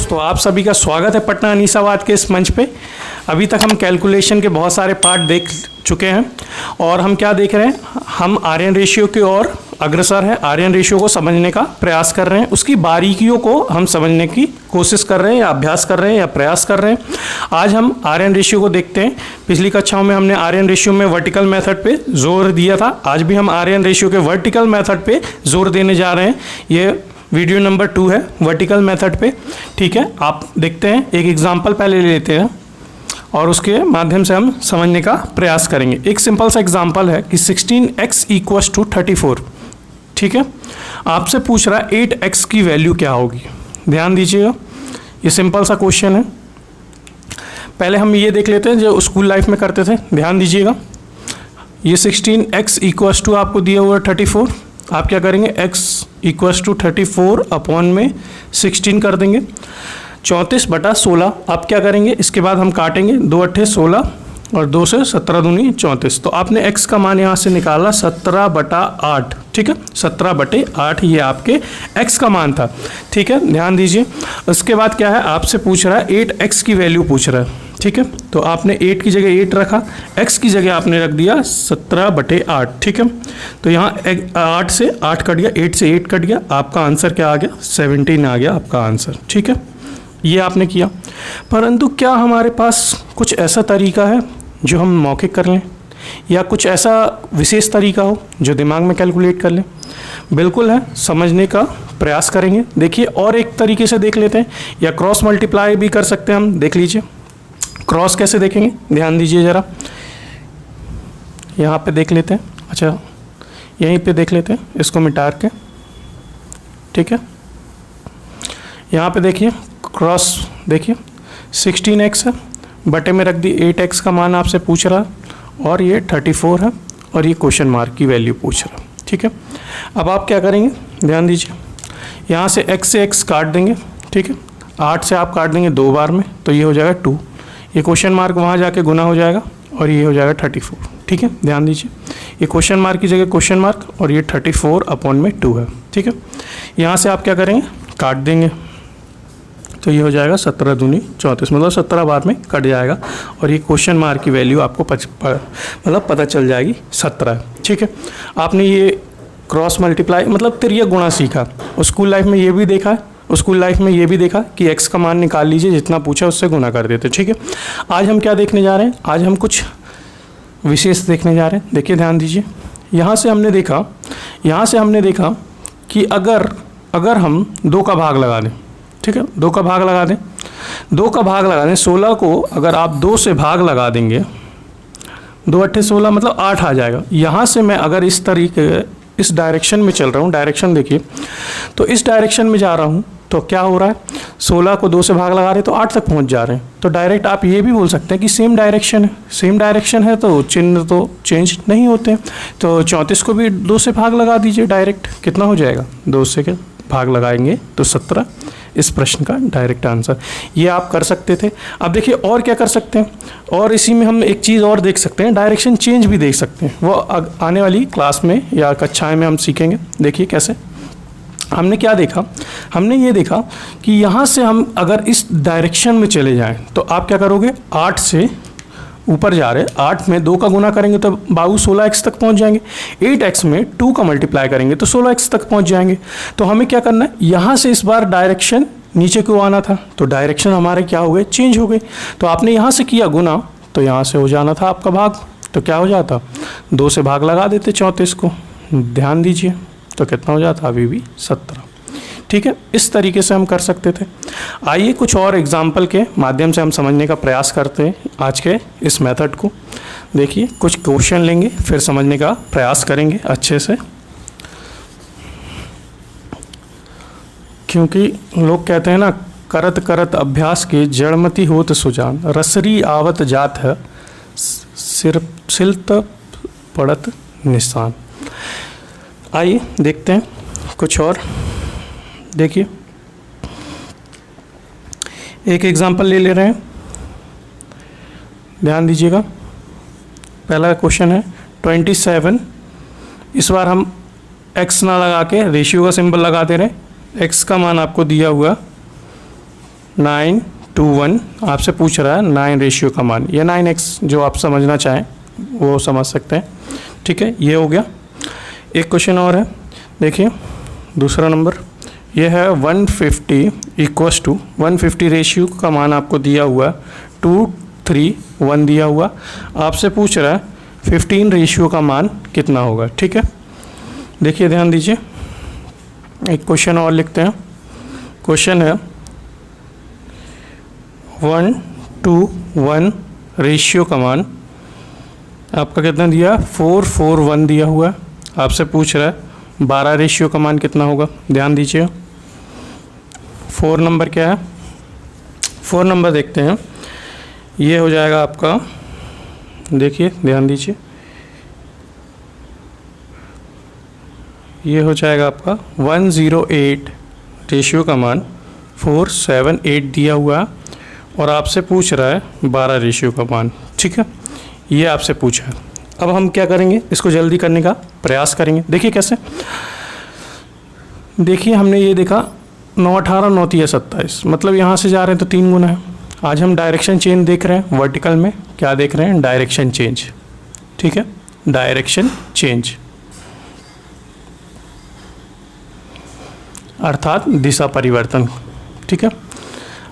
दोस्तों, आप सभी का स्वागत है पटना अनीसावाद के इस मंच पे। अभी तक हम कैलकुलेशन के बहुत सारे पार्ट देख चुके हैं और हम क्या देख रहे हैं, हम आर्यन रेशियो की ओर अग्रसर हैं। आर्यन रेशियो को समझने का प्रयास कर रहे हैं, उसकी बारीकियों को हम समझने की कोशिश कर रहे हैं या अभ्यास कर रहे हैं या प्रयास कर रहे हैं। आज हम आर्यन रेशियो को देखते हैं। पिछली कक्षाओं में हमने आर्यन रेशियो में वर्टिकल मेथड पे जोर दिया था, आज भी हम आर्यन रेशियो के वर्टिकल मेथड पे जोर देने जा रहे हैं। ये वीडियो नंबर 2 है वर्टिकल मेथड पे। ठीक है, आप देखते हैं, एक एग्जांपल पहले ले लेते हैं और उसके माध्यम से हम समझने का प्रयास करेंगे। एक सिंपल सा एग्जांपल है कि 16x = 34। ठीक है, आपसे पूछ रहा है 8x की वैल्यू क्या होगी। ध्यान दीजिएगा, ये सिंपल सा क्वेश्चन है। पहले हम ये देख लेते हैं जो स्कूल लाइफ में करते थे। ध्यान दीजिएगा, ये 16x = आपको दिया हुआ 34। आप क्या करेंगे, x = 34 अपॉन में 16 कर देंगे। 34/16 आप क्या करेंगे, इसके बाद हम काटेंगे, 2 8 16 और 2 से 17 दूनी 34। तो आपने x का मान यहाँ से निकाला 17/8। ठीक है, 17/8 ये आपके x का मान था। ठीक है, ध्यान दीजिए। उसके बाद क्या है, आपसे पूछ रहा है 8x की वैल्यू पूछ रहा है। ठीक है, तो आपने 8 की जगह 8 रखा, x की जगह आपने रख दिया 17/8। ठीक है, तो यहाँ 8 से 8 कट गया, 8 से 8 कट गया, आपका आंसर क्या आ गया, 17 आ गया आपका आंसर। ठीक है, ये आपने किया। परंतु क्या हमारे पास कुछ ऐसा तरीका है जो हम मौखिक कर लें, या कुछ ऐसा विशेष तरीका हो जो दिमाग में कैलकुलेट कर लें? बिल्कुल है, समझने का प्रयास करेंगे। देखिए, और एक तरीके से देख लेते हैं, या क्रॉस मल्टीप्लाई भी कर सकते हैं हम। देख लीजिए, क्रॉस कैसे देखेंगे, ध्यान दीजिए ज़रा। यहाँ पे देख लेते हैं, अच्छा यहीं पे देख लेते हैं, इसको मिटा के। ठीक है, यहाँ पे देखिए क्रॉस, देखिए 16x है, बटे में रख दी 8x का मान आपसे पूछ रहा है, और ये 34 है, और ये क्वेश्चन मार्क की वैल्यू पूछ रहा है। ठीक है, अब आप क्या करेंगे, ध्यान दीजिए, यहाँ से x से x काट देंगे। ठीक है, 8 से आप काट देंगे 2 बार में, तो ये हो जाएगा 2। ये क्वेश्चन मार्क वहाँ जाके गुना हो जाएगा और ये हो जाएगा 34। ठीक है, ध्यान दीजिए, ये क्वेश्चन मार्क की जगह क्वेश्चन मार्क और ये 34 अपॉन में 2 है। ठीक है, यहाँ से आप क्या करेंगे, काट देंगे, तो ये हो जाएगा 17 दूनी 34, मतलब 17 बार में कट जाएगा और ये क्वेश्चन मार्क की वैल्यू आपको मतलब पता चल जाएगी 17 है। ठीक है, आपने ये क्रॉस मल्टीप्लाई मतलब तिर्यक गुणा सीखा। स्कूल लाइफ में ये भी देखा है, स्कूल लाइफ में ये भी देखा कि x का मान निकाल लीजिए, जितना पूछा उससे गुना कर देते। ठीक है, आज हम क्या देखने जा रहे हैं, आज हम कुछ विशेष देखने जा रहे हैं। देखिए, ध्यान दीजिए, यहाँ से हमने देखा कि अगर हम 2 का भाग लगा दें। ठीक है, 2 का भाग लगा दें, 2 का भाग लगा दें, 16 को अगर आप 2 से भाग लगा देंगे, 2 8 16 मतलब 8 आ जाएगा। यहाँ से मैं अगर इस तरीके इस डायरेक्शन में चल रहा हूँ, डायरेक्शन देखिए, तो इस डायरेक्शन में जा रहा हूँ, तो क्या हो रहा है, 16 को 2 से भाग लगा रहे तो 8 तक पहुँच जा रहे हैं। तो डायरेक्ट आप ये भी बोल सकते हैं कि सेम डायरेक्शन है, तो चिन्ह तो चेंज नहीं होते। तो 34 को भी 2 से भाग लगा दीजिए डायरेक्ट, कितना हो जाएगा, 2 से के भाग लगाएंगे तो 17। इस प्रश्न का डायरेक्ट आंसर ये आप कर सकते थे। अब देखिए और क्या कर सकते हैं, और इसी में हम एक चीज़ और देख सकते हैं, डायरेक्शन चेंज भी देख सकते हैं। वो आने वाली क्लास में या कक्षाएं में हम सीखेंगे। देखिए कैसे, हमने क्या देखा, हमने ये देखा कि यहाँ से हम अगर इस डायरेक्शन में चले जाएं तो आप क्या करोगे, 8 से ऊपर जा रहे, 8 में 2 का गुना करेंगे तो बाबू 16x तक पहुंच जाएंगे। 8x में 2 का मल्टीप्लाई करेंगे तो 16x तक पहुंच जाएंगे। तो हमें क्या करना है, यहाँ से इस बार डायरेक्शन नीचे क्यों आना था, तो डायरेक्शन हमारे क्या हो गए, चेंज हो गए। तो आपने यहाँ से किया गुना, तो यहाँ से हो जाना था आपका भाग, तो क्या हो जाता, 2 से भाग लगा देते 34 को। ध्यान दीजिए, तो कितना हो जाता, अभी भी 17। ठीक है, इस तरीके से हम कर सकते थे। आइए कुछ और एग्जाम्पल के माध्यम से हम समझने का प्रयास करते हैं आज के इस मेथड को। देखिए, कुछ क्वेश्चन लेंगे, फिर समझने का प्रयास करेंगे अच्छे से, क्योंकि लोग कहते हैं ना, करत करत अभ्यास के जड़मती होत सुजान, रसरी आवत जात है सिलत पड़त निशान। आइए देखते हैं कुछ और। देखिए, एक एग्जांपल ले रहे हैं, ध्यान दीजिएगा। पहला क्वेश्चन है 27। इस बार हम x ना लगा के रेशियो का सिंबल लगा दे रहे हैं। x का मान आपको दिया हुआ 9:1 आपसे पूछ रहा है 9 रेशियो का मान, या 9x जो आप समझना चाहें वो समझ सकते हैं। ठीक है, ये हो गया। एक क्वेश्चन और है, देखिए दूसरा नंबर, ये है 150 इक्वस टू 150 रेशियो का मान आपको दिया हुआ है, 2:3:1 दिया हुआ, आपसे पूछ रहा है 15 रेशियो का मान कितना होगा। ठीक है, देखिए ध्यान दीजिए, एक क्वेश्चन और लिखते हैं। क्वेश्चन है 1:1 रेशियो का मान आपका कितना दिया, 4:1 दिया हुआ है, आपसे पूछ रहा है 12 रेशियो का मान कितना होगा। ध्यान दीजिए, 4 नंबर क्या है, 4 नंबर देखते हैं, ये हो जाएगा आपका, देखिए ध्यान दीजिए, ये हो जाएगा आपका 108 रेशियो का मान 478 दिया हुआ है, और आपसे पूछ रहा है 12 रेशियो का मान। ठीक है, ये आपसे पूछा है। अब हम क्या करेंगे, इसको जल्दी करने का प्रयास करेंगे। देखिए कैसे, देखिए हमने ये देखा 9:18 9:3 27, मतलब यहाँ से जा रहे हैं तो 3 गुना है। आज हम डायरेक्शन चेंज देख रहे हैं, वर्टिकल में क्या देख रहे हैं, डायरेक्शन चेंज। ठीक है, डायरेक्शन चेंज अर्थात दिशा परिवर्तन। ठीक है,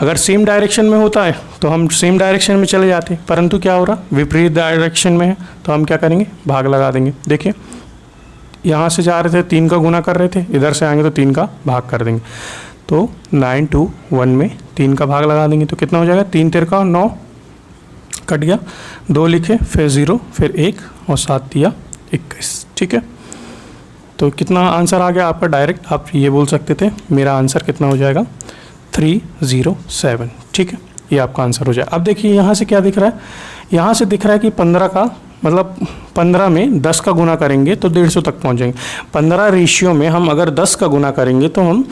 अगर सेम डायरेक्शन में होता है तो हम सेम डायरेक्शन में चले जाते, परंतु क्या हो रहा, विपरीत डायरेक्शन में है, तो हम क्या करेंगे, भाग लगा देंगे। देखिए यहाँ से जा रहे थे 3 का गुना कर रहे थे, इधर से आएंगे तो 3 का भाग कर देंगे, तो 9:1 में 3 का भाग लगा देंगे तो कितना हो जाएगा, 3 3 का 9 कट गया, 2 लिखे, फिर 0, फिर 1 और 7 दिया 21। ठीक है, तो कितना आंसर आ गया आपका, डायरेक्ट आप ये बोल सकते थे मेरा आंसर कितना हो जाएगा, 307। ठीक है, ये आपका आंसर हो जाए। अब देखिए यहाँ से क्या दिख रहा है, यहाँ से दिख रहा है कि 15 का मतलब 15 में 10 का गुना करेंगे तो 150 तक पहुँचेंगे। 15 रेशियो में हम अगर 10 का गुना करेंगे तो हम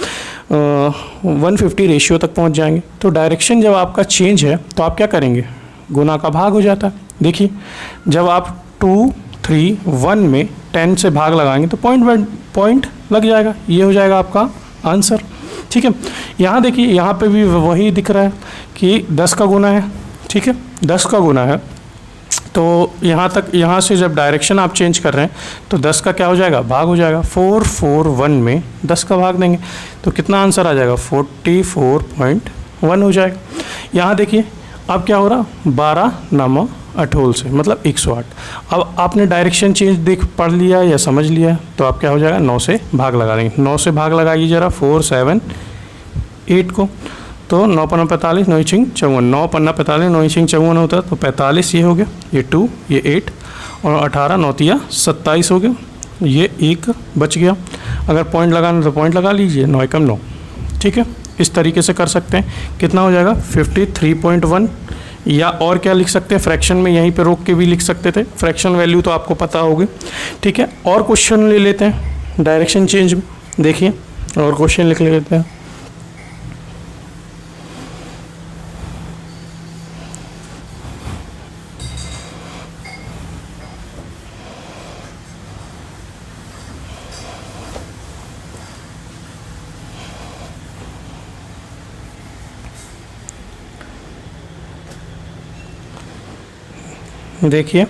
150 रेशियो तक पहुँच जाएंगे। तो डायरेक्शन जब आपका चेंज है तो आप क्या करेंगे, गुना का भाग हो जाता है। देखिए जब आप 2, 3, 1 में 10 से भाग लगाएंगे तो पॉइंट लग जाएगा, ये हो जाएगा आपका आंसर। ठीक है, यहाँ देखिए यहाँ पे भी वही दिख रहा है कि 10 का गुना है। ठीक है, 10 का गुना है, तो यहाँ तक, यहाँ से जब डायरेक्शन आप चेंज कर रहे हैं तो 10 का क्या हो जाएगा, भाग हो जाएगा। 441 में 10 का भाग देंगे तो कितना आंसर आ जाएगा, 44.1 हो जाएगा। यहाँ देखिए अब क्या हो रहा, 12 नामा 18 से मतलब 108। अब आपने डायरेक्शन चेंज देख पढ़ लिया या समझ लिया, तो आप क्या हो जाएगा, 9 से भाग लगा देंगे। 9 से भाग लगाइए ज़रा 4, 7, 8 को, तो 9 पन्ना 45, 9 छिंग 54, 9 पन्ना 45, 9 छिंग 54 होता है तो 45 ये हो गया, ये 2, ये 8 और 18 9 तिया 27 हो गया, ये 1 बच गया। अगर पॉइंट लगाना तो पॉइंट लगा लीजिए, 9 एकम 9। ठीक है, इस तरीके से कर सकते हैं। कितना हो जाएगा, 53.1, या और क्या लिख सकते हैं, फ्रैक्शन में यहीं पे रोक के भी लिख सकते थे, फ्रैक्शन वैल्यू तो आपको पता होगी। ठीक है, और क्वेश्चन ले लेते हैं डायरेक्शन चेंज में। देखिए और क्वेश्चन लिख लेते हैं। देखिए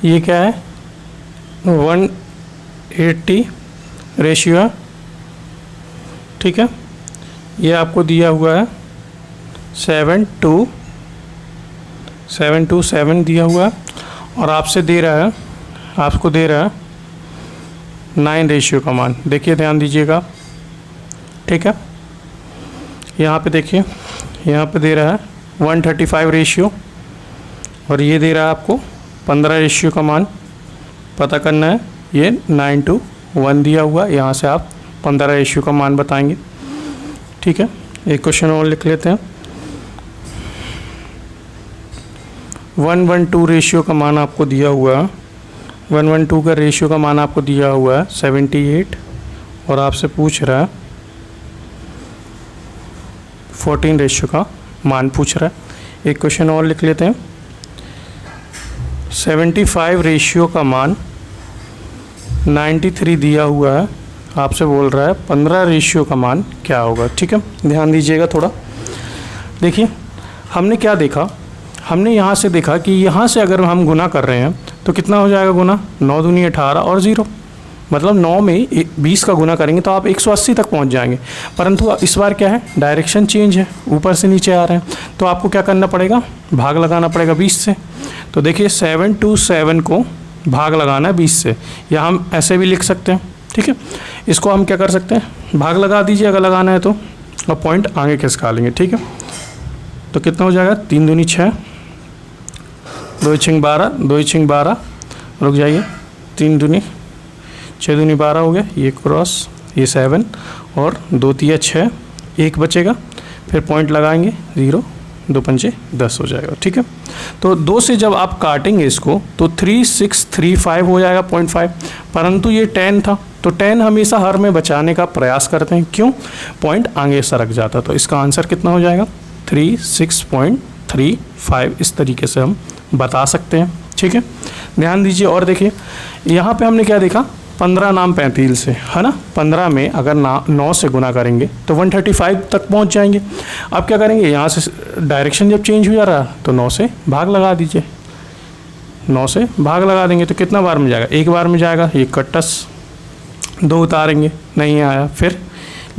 ये क्या है, 180 रेशियो है। ठीक है, ये आपको दिया हुआ है 7:7 दिया हुआ है, और आपसे दे रहा है, आपको दे रहा है 9 रेशियो का मान। देखिए ध्यान दीजिएगा। ठीक है, यहाँ पे देखिए, यहाँ पे दे रहा है 135 रेशियो, और ये दे रहा है आपको 15 रेशियो का मान पता करना है। ये 9:1 दिया हुआ, यहाँ से आप 15 रेशियो का मान बताएंगे। ठीक है, एक क्वेश्चन और लिख लेते हैं। 112 रेशियो का मान आपको दिया हुआ है, 112 का रेशियो का मान आपको दिया हुआ है 78, और आपसे पूछ रहा है 14 रेशियो का मान पूछ रहा है। एक क्वेश्चन और लिख लेते हैं। 75 रेशियो का मान 93 दिया हुआ है, आपसे बोल रहा है 15 रेशियो का मान क्या होगा। ठीक है, ध्यान दीजिएगा थोड़ा। देखिए हमने क्या देखा, हमने यहाँ से देखा कि यहाँ से अगर हम गुना कर रहे हैं तो कितना हो जाएगा गुना, 9 दूनी 18 और 0, मतलब 9 में 20 का गुना करेंगे तो आप 180 तक पहुँच जाएंगे। परंतु इस बार क्या है, डायरेक्शन चेंज है, ऊपर से नीचे आ रहे हैं, तो आपको क्या करना पड़ेगा, भाग लगाना पड़ेगा 20 से। तो देखिए 727 को भाग लगाना है 20 से, या हम ऐसे भी लिख सकते हैं, ठीक है। इसको हम क्या कर सकते हैं, भाग लगा दीजिए अगर लगाना है तो, और पॉइंट आगे खिसका लेंगे, ठीक है। तो कितना हो जाएगा, 3 दूनी 6, 2 छिंग 12, 2 छिंग 12, रुक जाइए, 3 दूनी 6 दूनी 12 हो गया, ये क्रॉस, ये 7 और 2 तिया 6, 1 बचेगा, फिर पॉइंट लगाएंगे 0, 2 पंचे 10 हो जाएगा, ठीक है। तो 2 से जब आप काटेंगे इसको तो 3635 हो जाएगा 0.5, परंतु ये 10 था, तो 10 हमेशा हर में बचाने का प्रयास करते हैं, क्यों, पॉइंट आगे सरक जाता। तो इसका आंसर कितना हो जाएगा, 36.35, इस तरीके से हम बता सकते हैं, ठीक है। ध्यान दीजिए और देखिए यहाँ पे हमने क्या देखा, 15 नाम 35 से, है ना, 15 में अगर 9 से गुना करेंगे तो 135 तक पहुँच जाएंगे। अब क्या करेंगे, यहाँ से डायरेक्शन जब चेंज हो जा रहा है तो 9 से भाग लगा दीजिए, 9 से भाग लगा देंगे तो कितना बार में जाएगा, एक बार में जाएगा, ये कट्टस 2 उतारेंगे, नहीं आया, फिर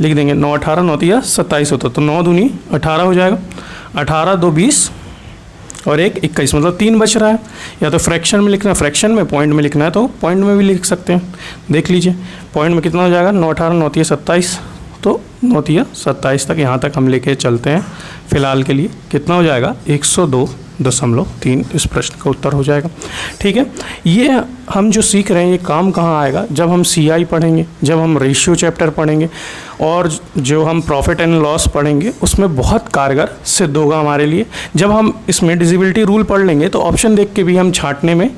लिख देंगे 9 18 9 तिया 27 होता, तो 9 दूनी 18 हो जाएगा, 18 2 20 और 1 21, मतलब 3 बच रहा है। या तो फ्रैक्शन में लिखना है, फ्रैक्शन में, पॉइंट में लिखना है तो पॉइंट में भी लिख सकते हैं। देख लीजिए पॉइंट में कितना हो जाएगा, 9 18 9 तिया 27, तो 9 तिया 27 तक यहाँ तक हम लेके चलते हैं फ़िलहाल के लिए। कितना हो जाएगा, 102.3 इस प्रश्न का उत्तर हो जाएगा, ठीक है। ये हम जो सीख रहे हैं ये काम कहाँ आएगा, जब हम CI पढ़ेंगे, जब हम रेशियो चैप्टर पढ़ेंगे, और जो हम प्रॉफिट एंड लॉस पढ़ेंगे उसमें बहुत कारगर सिद्ध होगा हमारे लिए। जब हम इसमें डिविजिबिलिटी रूल पढ़ लेंगे तो ऑप्शन देख के भी हम छांटने में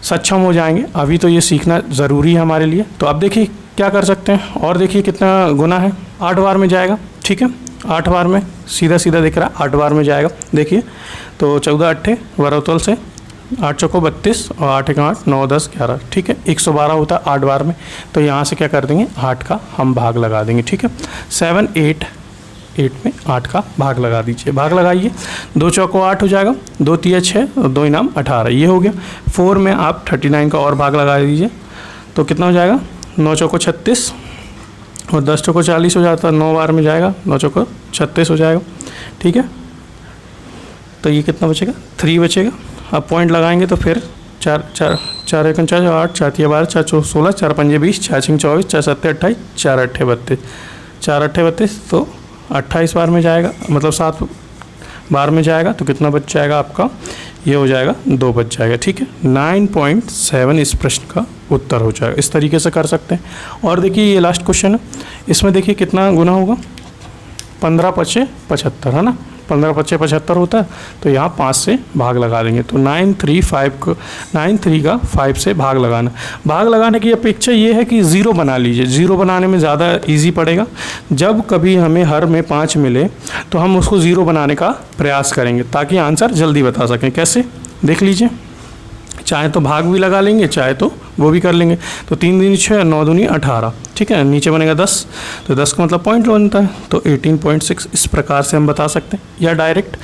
सक्षम हो जाएंगे। अभी तो ये सीखना ज़रूरी है हमारे लिए। तो अब देखिए क्या कर सकते हैं, और देखिए कितना गुना है, 8 बार में जाएगा, ठीक है, 8 बार में सीधा सीधा दिख रहा है, 8 बार में जाएगा। देखिए तो 14 8 12 से 8 चौको 32 और 8 1 8 9 10 11, ठीक है, 112 होता है 8 बार में। तो यहाँ से क्या कर देंगे, 8 का हम भाग लगा देंगे, ठीक है। 7 8 में 8 का भाग लगा दीजिए, भाग लगाइए, 2 चौको 8 हो जाएगा, 2 तिया 6 और 2 इनाम 18, ये हो गया। 4 में आप 39 का और भाग लगा दीजिए, तो कितना हो जाएगा, 9 चौको 36 और 10 चौको 40 हो जाता है, 9 बार में जाएगा, 9 चौको 36 हो जाएगा, ठीक है। तो ये कितना बचेगा, 3 बचेगा। अब पॉइंट लगाएंगे तो फिर 4 4 4 1 4 8 4 3 12 4 4 16 4 5 20 4 6 24 4 7 28 4 8 32 4 8 32, तो 28 बार में जाएगा, मतलब 7 बार में जाएगा, तो कितना बच जाएगा आपका, ये हो जाएगा 2 बच जाएगा, ठीक है। 9.7 इस प्रश्न का उत्तर हो जाएगा। इस तरीके से कर सकते हैं। और देखिए ये लास्ट क्वेश्चन है, इसमें देखिए कितना गुना होगा, 15 5 75, है ना, 15 5 75 होता है, तो यहाँ 5 से भाग लगा देंगे, तो 9 का 5 से भाग लगाना। भाग लगाने की अपेक्षा ये है कि 0 बना लीजिए, 0 बनाने में ज़्यादा इजी पड़ेगा। जब कभी हमें हर में 5 मिले तो हम उसको 0 बनाने का प्रयास करेंगे ताकि आंसर जल्दी बता सकें। कैसे, देख लीजिए, चाहे तो भाग भी लगा लेंगे, चाहे तो वो भी कर लेंगे। तो 3 दूनी 6 9 दूनी 18, ठीक है, नीचे बनेगा 10, तो 10 का मतलब पॉइंट बनता है, तो 18.6 इस प्रकार से हम बता सकते हैं। या डायरेक्ट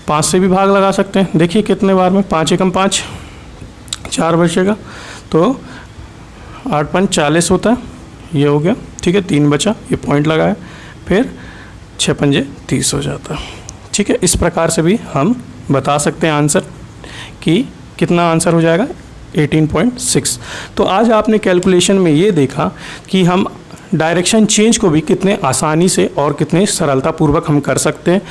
5 से भी भाग लगा सकते हैं। देखिए कितने बार में, 5 एकम 5, 4 बचेगा, तो 8 5 40 होता है, ये हो गया, ठीक है, 3 बचा, ये पॉइंट लगाया, फिर 6 पंजे 30 हो जाता है, ठीक है। इस प्रकार से भी हम बता सकते हैं आंसर कि कितना आंसर हो जाएगा, 18.6। तो आज आपने कैलकुलेशन में ये देखा कि हम डायरेक्शन चेंज को भी कितने आसानी से और कितने सरलतापूर्वक हम कर सकते हैं।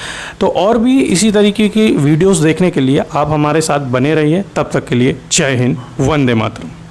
तो और भी इसी तरीके की वीडियोस देखने के लिए आप हमारे साथ बने रहिए। तब तक के लिए जय हिंद, वंदे मातरम।